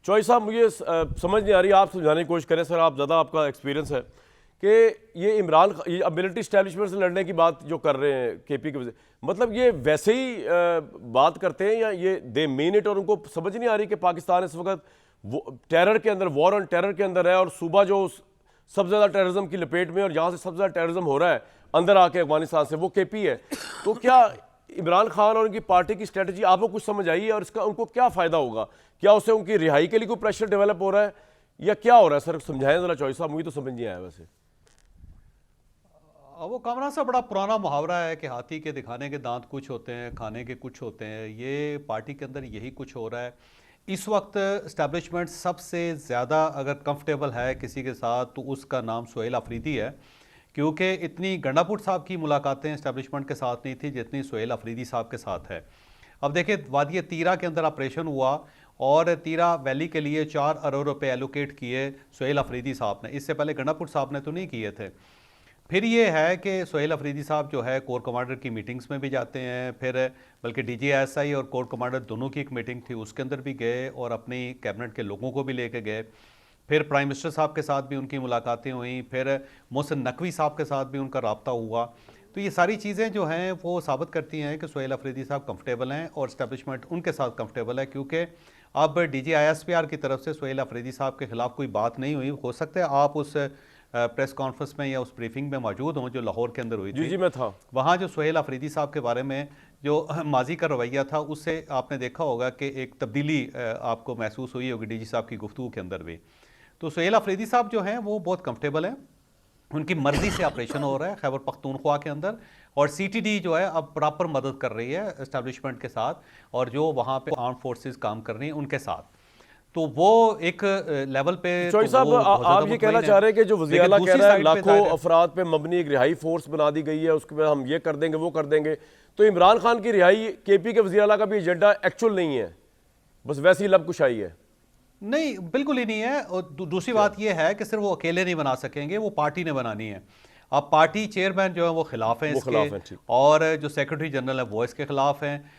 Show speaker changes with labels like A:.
A: Choice साहब मुझे समझ नहीं आ रही, आप समझाने की कोशिश करें सर, आप ज़्यादा आपका एक्सपीरियंस है कि ये ये अब मिलिट्री इस्टेब्लिशमेंट से लड़ने की बात जो कर रहे हैं केपी के वजह, मतलब ये वैसे ही बात करते हैं या ये दे मीन इट, और उनको समझ नहीं आ रही कि पाकिस्तान इस वक्त वो टेरर के अंदर, वॉर ऑन टेरर के अंदर है, और सूबा जो सबसे ज़्यादा टेररिज्म की लपेट में और जहाँ से सबसे ज़्यादा टेररिज्म हो रहा है अंदर आके अफगानिस्तान से, वो केपी है। तो क्या इमरान खान और उनकी पार्टी की स्ट्रेटजी आपको कुछ समझ आई है, और इसका उनको क्या फ़ायदा होगा? क्या उससे उनकी रिहाई के लिए कोई प्रेशर डेवलप हो रहा है या क्या हो रहा है सर? समझाएं ज़रा चॉइस साहब, मुझे तो समझ नहीं आया वैसे।
B: वो कामरान सा बड़ा पुराना मुहावरा है कि हाथी के दिखाने के दांत कुछ होते हैं, खाने के कुछ होते हैं। ये पार्टी के अंदर यही कुछ हो रहा है इस वक्त। इस्टेब्लिशमेंट सबसे ज़्यादा अगर कंफर्टेबल है किसी के साथ तो उसका नाम सुहेल अफरीदी है, क्योंकि इतनी गंडापुर साहब की मुलाकातें इस्टेब्लिशमेंट के साथ नहीं थी जितनी सुहेल अफरीदी साहब के साथ है। अब देखिए, वादी तीरा के अंदर ऑपरेशन हुआ और तीरा वैली के लिए 4 अरब रुपए एलोकेट किए सुहेल अफरीदी साहब ने, इससे पहले गंडापुर साहब ने तो नहीं किए थे। फिर ये है कि सुहेल अफरीदी साहब जो है कोर कमांडर की मीटिंग्स में भी जाते हैं, फिर बल्कि DGSI और कोर कमांडर दोनों की एक मीटिंग थी उसके अंदर भी गए और अपनी कैबिनेट के लोगों को भी लेके गए। फिर प्राइम मिनिस्टर साहब के साथ भी उनकी मुलाकातें हुई, फिर मोहसिन नकवी साहब के साथ भी उनका रब्ता हुआ। तो ये सारी चीज़ें जो हैं वो साबित करती हैं कि सुहेल अफरीदी साहब कंफर्टेबल हैं और इस्टेब्लिशमेंट उनके साथ कंफर्टेबल है, क्योंकि अब DGISPR की तरफ से सुहेल अफरीदी साहब के खिलाफ कोई बात नहीं हुई। हो सकता है आप उस प्रेस कॉन्फ्रेंस में या उस ब्रीफिंग में मौजूद हों जो लाहौर के अंदर हुई
A: जी
B: थी।
A: जी मैं था
B: वहाँ जो सुहेल अफरीदी साहब के बारे में जो माजी का रवैया था उससे आपने देखा होगा कि एक तब्दीली आपको महसूस हुई होगी DG साहब की गुफ्तगू के अंदर भी। तो सुहेल अफरीदी साहब जो हैं वो बहुत कंफर्टेबल हैं, उनकी मर्जी से ऑपरेशन हो रहा है खैबर पख्तूनख्वा के अंदर, और CTD जो है अब प्रॉपर मदद कर रही है इस्टेब्लिशमेंट के साथ, और जो वहाँ पे आर्म फोर्सेस काम कर रही हैं उनके साथ। तो वो एक लेवल पे
A: चॉइस
B: तो
A: साहब,
B: वो बहुत
A: आप
B: ज़्यादा
A: ये कहना
B: मुतमईन
A: चाह
B: है।
A: रहे हैं कि जो वज़ीर
B: लेकिन
A: आला कह
B: दूसरी
A: रहा है
B: साइड पे
A: लाखों
B: ज़ाहिर है,
A: अफराद पे मबनी एक रिहाई फोर्स बना दी गई है, उसके बाद हम ये कर देंगे वो कर देंगे, तो इमरान खान की रिहाई केपी के वज़ीर आला का भी एजेंडा एक्चुअल नहीं है, बस वैसी लब कुशाई है?
B: नहीं बिल्कुल ही नहीं है। और दूसरी बात यह है कि सिर्फ वो अकेले नहीं बना सकेंगे, वो पार्टी ने बनानी है। अब पार्टी चेयरमैन जो है वो खिलाफ हैं
A: वो
B: इसके,
A: खिलाफ है, ठीक।
B: और जो सेक्रेटरी जनरल है वो इसके खिलाफ हैं।